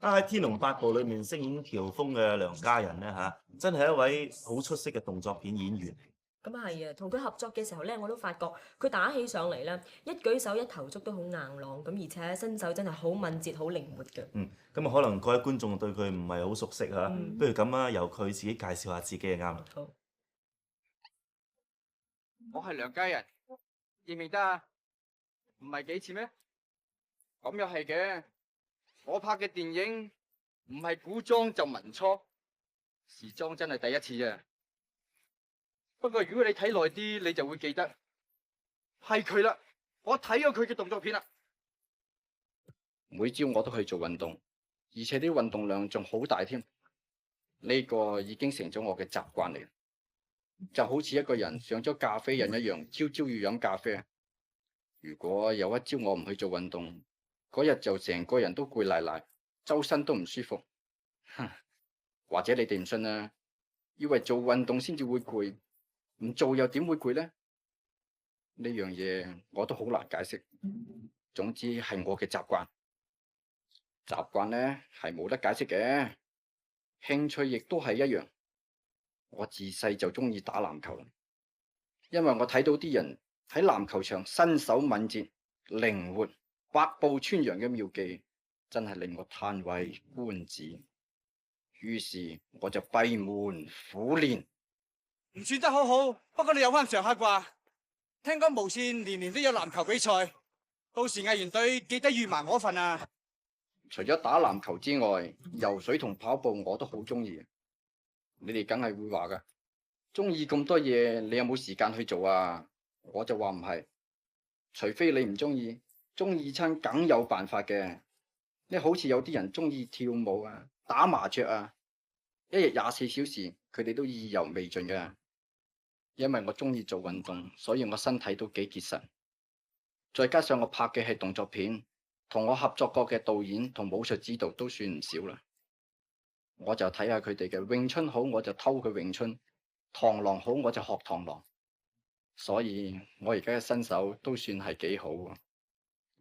喺《天龍八部》裏面飾演喬峰嘅梁家仁咧真係一位好出色嘅動作片演員。咁啊係啊，同佢合作嘅時候咧，我都發覺佢打起上嚟咧，一舉手一投足都好硬朗，咁而且身手真係好敏捷、好靈活嘅。咁啊可能各位觀眾對佢唔係好熟悉嗯不如咁啊，由佢自己介紹下自己就啱啦。好，我係梁家仁，認唔認得啊？唔係幾似咩？咁又係嘅，我拍嘅電影唔係古裝就民初，時裝真係第一次啊！不過如果你睇耐啲，你就會記得係佢啦。我睇咗佢嘅動作片啦，每朝我都去做運動，而且啲運動量仲好大添。呢個已經成咗我嘅習慣嚟，就好似一個人上咗咖啡因一樣，朝朝要飲咖啡。如果有一朝我唔去做運動，嗰日就成個人都攰賴賴，周身都唔舒服。或者你哋唔信啊？以為做運動先至會攰，唔做又點會攰呢？呢樣嘢我都好難解釋。總之係我嘅習慣，習慣呢係冇得解釋嘅。興趣亦都係一樣。我自細就中意打籃球，因為我睇到啲人喺籃球場身手敏捷、靈活、百步穿楊嘅妙技，真係令我嘆為觀止。於是我就閉門苦練。唔算得好好，不過你有翻上下啩。聽講無線年年都有籃球比賽，到時藝員隊記得預埋我份啊！除咗打籃球之外，游水同跑步我都好中意。你哋梗係會話噶，中意咁多嘢，你有冇時間去做啊？我就話唔係，除非你唔中意，中意親梗有辦法嘅。你好似有啲人中意跳舞啊、打麻雀啊，一日24小時，佢哋都意猶未盡嘅。因為我中意做運動，所以我身體都幾結實。再加上我拍嘅係動作片，同我合作過嘅導演同武術指導都算唔少啦。我就睇下佢哋嘅詠春好，我就偷佢詠春；螳螂好，我就學螳螂。所以我而家嘅身手都算係幾好。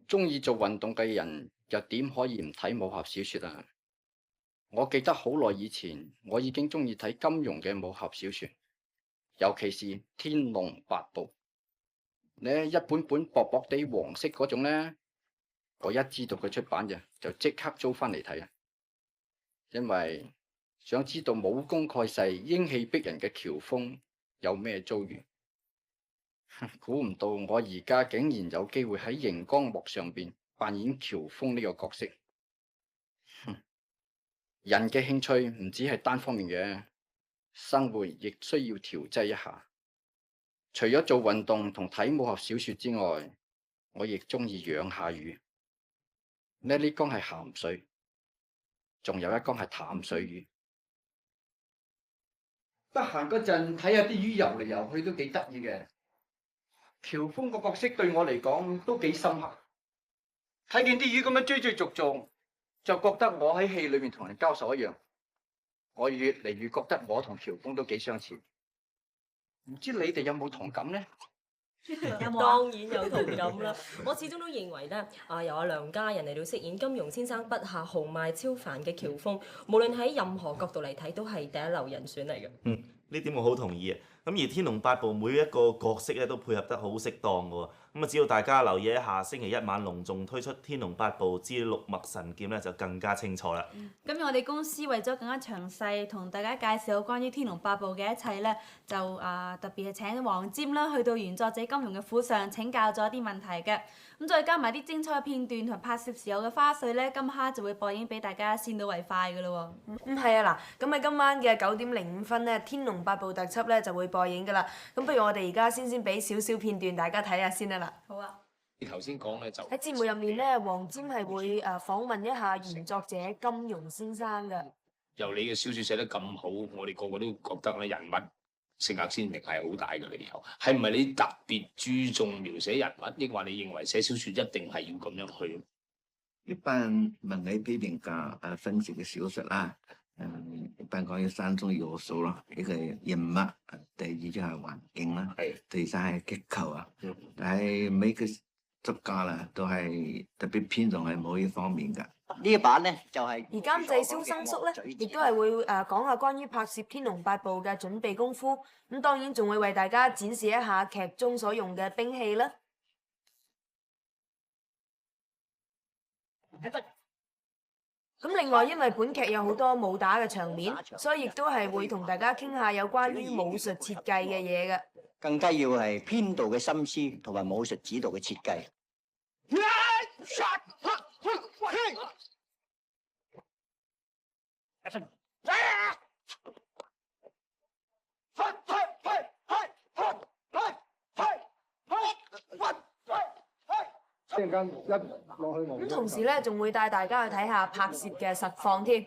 中意做運動嘅人又點可以唔睇武俠小說啊？我記得好耐以前，我已經中意睇金庸嘅武俠小說，尤其是《天龍八部》。呢一本本薄薄地黃色嗰種呢，我一知道佢出版嘅就即刻租翻嚟睇啊！因為想知道武功蓋世、英氣逼人嘅喬峰有咩遭遇，估唔到我而家竟然有機會喺熒光幕上邊扮演喬峰呢個角色。人嘅興趣唔止係單方面嘅，生活亦需要調劑一下。除咗做運動同睇武俠小說之外，我亦中意養下魚。呢缸係鹹水，仲有一缸係淡水魚。得閒嗰陣睇下啲魚游嚟游去都幾得意嘅。喬峰個角色對我嚟講都幾深刻。睇見啲魚咁樣追追逐逐，就覺得我喺戲裏面同人交手一樣。我越嚟越覺得我同喬峰都幾相似。唔知你哋有冇同感呢？當然有同感啦！我始終都認為咧，由阿梁家仁嚟到飾演金庸先生筆下豪邁超凡嘅喬峰，無論喺任何角度嚟睇，都係第一流人選嚟嘅。呢點我好同意啊！咁而《天龍八部》每一個角色咧都配合得好適當嘅喎。咁啊，只要大家留意一下星期一晚隆重推出《天龍八部之六脈神劍》咧，就更加清楚啦。今日我哋公司為咗更加詳細同大家介紹關於《天龍八部》嘅一切咧，就特別係請黃霑啦去到原作者金庸嘅府上請教咗啲問題嘅。咁再加埋啲精彩片段同拍攝時候嘅花絮咧，今刻就會播映俾大家先到為快嘅咯喎。係啊嗱，咁喺今晚嘅9:05咧，《天龍八部》特輯咧就會播映噶啦。咁不如我哋而家先俾少少片段大家睇下先啦。好啊。你頭先講咧就喺節目入面咧，黃霑係會訪問一下原作者金庸先生嘅。由你嘅小説寫得咁好，我哋個個都覺得咧人物性格鮮明係好大嘅理由。係唔係你特別注重描寫人物，抑或你認為寫小説一定係要咁樣去？一般文藝批評家分析嘅小説啦，一般講有3種要素咯，一個係人物，第二就係環境啦，第三係結構啊。但係每個執家啦，都係特別偏重喺某一方面㗎。呢一版咧就係而監製蕭生叔咧，亦都係會講下關於拍攝《天龍八部》嘅準備功夫，咁當然仲會為大家展示一下劇中所用嘅兵器啦。咁另外，因為本劇有好多武打嘅場面，所以亦都係會同大家傾下有關於武術設計嘅嘢嘅。更加要係編導嘅心思同埋武術指導嘅設計。咁同時咧，仲會帶大家去睇下拍攝嘅實況添。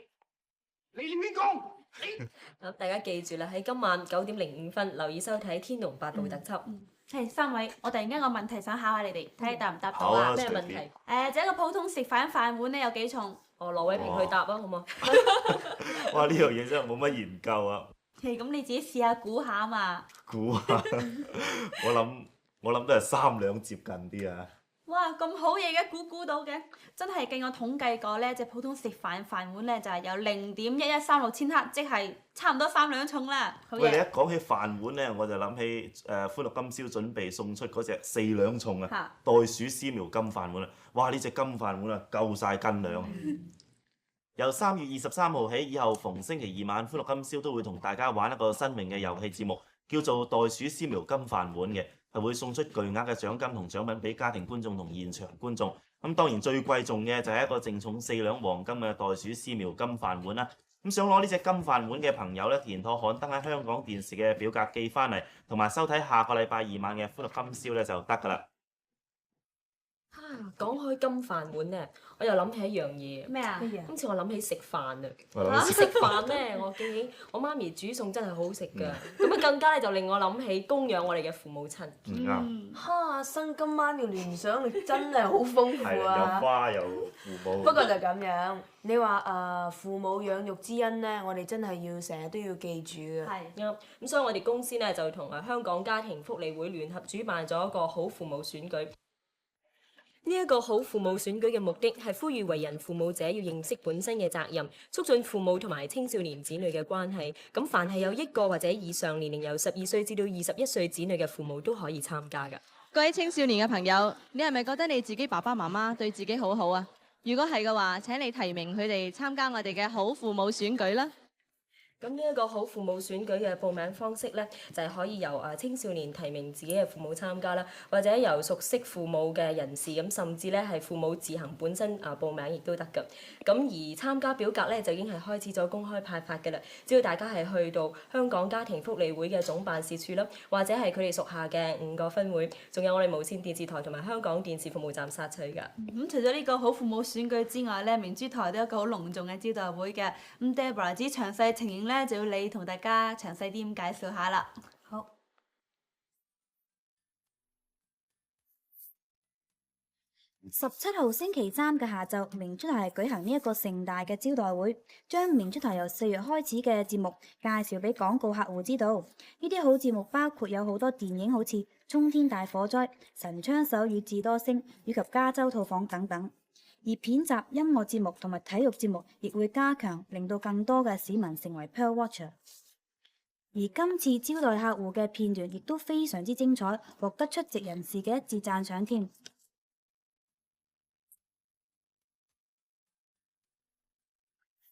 咁大家記住啦，喺今晚9:05留意收睇《天龍八部》特輯。係三位，我突然間有個問題想考下你哋，睇你答唔答到好啊咩問隨便題？就一個普通食飯飯碗咧有幾重？哦，羅偉平去答啊，好冇？哇！呢樣嘢真係冇乜研究啊，係咁你自己試下估下啊嘛。估下我諗都係3兩接近啲啊。哇，咁好嘢嘅，估到嘅，真係計我統計過咧，隻普通食飯飯碗咧就係有0.1136千克，即係差唔多3兩重啦。好喂，你一嘢！講起飯碗咧，我就諗起歡樂今宵準備送出嗰隻4兩重啊，嚇袋鼠絲苗金飯碗啊！哇！呢隻金飯碗啊，夠晒斤兩。由3月23號起，以後逢星期二晚歡樂今宵都會同大家玩一個新穎嘅遊戲節目，叫做袋鼠絲苗金飯碗嘅，係會送出巨額嘅獎金同獎品俾家庭觀眾同現場觀眾。咁當然最貴重嘅就係一個淨重4兩黃金嘅袋鼠絲苗金飯碗啦。咁想攞呢隻金飯碗嘅朋友咧，填妥刊登喺香港電視嘅表格寄翻嚟，同埋收睇下個禮拜2晚嘅歡樂今宵咧就得㗎啦。講開金飯碗咧，我又諗起一樣嘢。咩啊？今次我諗起食飯啊！我諗起食飯咧，我記起我媽咪煮餸真係好好食㗎。咁啊更加咧就令我諗起供養我哋嘅父母親。唔啱，哈！阿生今晚嘅聯想力真係好豐富係有啊！花有父母。不過就咁樣，你話父母養育之恩咧，我哋真係要成日都要記住嘅。係。啱，咁所以我哋公司咧就同香港家庭福利會聯合主辦咗一個好父母選舉。呢一個好父母選舉嘅目的係呼籲為人父母者要認識本身嘅責任，促進父母同埋青少年子女嘅關係。咁凡係有1個或者以上年齡由12歲至到21歲子女嘅父母都可以參加㗎。各位青少年嘅朋友，你係咪覺得你自己爸爸媽媽對自己好好啊？如果係嘅話，請你提名佢哋參加我哋嘅好父母選舉啦。咁呢一個好父母選舉嘅報名方式咧，就係可以由青少年提名自己嘅父母參加啦，或者由熟悉父母嘅人士咁，甚至咧係父母自行本身報名亦都得㗎。咁而參加表格咧就已經係開始咗公開派發㗎啦。只要大家係去到香港家庭福利會嘅總辦事處啦，或者係佢哋屬下嘅5個分會，仲有我哋無線電視台同埋香港電視服務站索取㗎。咁除咗呢個好父母選舉之外咧，明珠台都有一個好隆重嘅招待會嘅。咁 Deborah 之詳細情形咧，就要你同大家詳細啲咁介紹下啦。好。17號星期3嘅下晝，明珠台舉行呢一個盛大嘅招待會，將明珠台由4月開始嘅節目介紹俾廣告客戶知道。呢啲好節目包括有好多電影，好似《衝天大火災》、《神槍手與智多星》以及《加州套房》等等。而片集、音樂節目同埋體育節目亦會加強，令到更多嘅市民成為 Pearl Watcher。而今次招待客戶嘅片段亦都非常之精彩，獲得出席人士嘅一致讚賞添。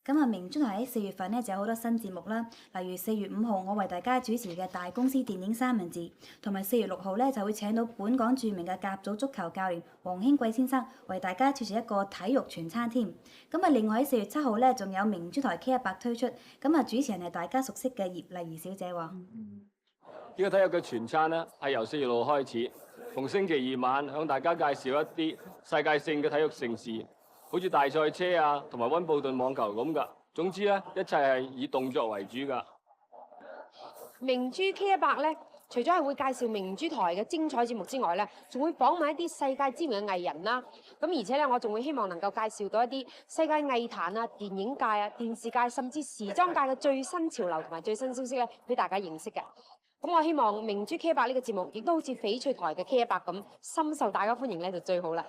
咁啊，明珠台喺4月份呢就有好多新節目啦，例如4月5號我為大家主持嘅大公司電影三文治，同埋4月6號呢就會請到本港著名嘅甲組足球教練黃興貴先生為大家主持一個體育全餐添。咁啊，另外喺4月7號呢仲有明珠台 K100推出，咁啊主持人係大家熟悉嘅葉麗儀小姐喎。呢個體育嘅全餐呢係由4月6號開始，逢星期二晚向大家介紹一啲世界性嘅體育盛事。好似大賽車啊，同埋溫布頓網球咁噶。總之咧，一切係以動作為主噶。明珠 K100咧，除咗係會介紹明珠台嘅精彩節目之外咧，仲會訪問一啲世界知名嘅藝人啦。咁而且咧，我仲會希望能夠介紹到一啲世界藝壇啊、電影界啊、電視界甚至時裝界嘅最新潮流同埋最新消息咧，俾大家認識嘅。咁我希望明珠 K100呢個節目，亦都好似翡翠台嘅 K100咁，深受大家歡迎咧就最好啦。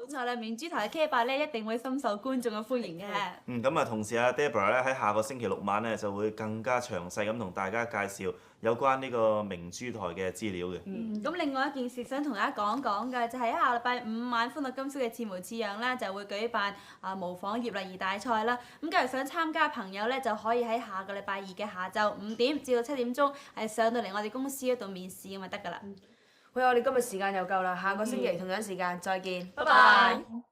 冇錯啦，明珠台嘅 K100咧一定會深受觀眾嘅歡迎嘅。咁啊，同時阿 Deborah 咧喺下個星期六晚咧就會更加詳細咁同大家介紹有關呢個明珠台嘅資料嘅。咁另外一件事想同大家講講嘅就係喺下禮拜5晚歡樂今宵嘅似模似樣啦，就會舉辦模仿葉麗儀大賽啦。咁假如想參加朋友咧，就可以喺下個禮拜2嘅下晝5點至到7點鐘係上到嚟我哋公司嗰度面試咁就得㗎啦。喂，我哋今日時間又夠啦，下個星期同樣時間再見，拜拜。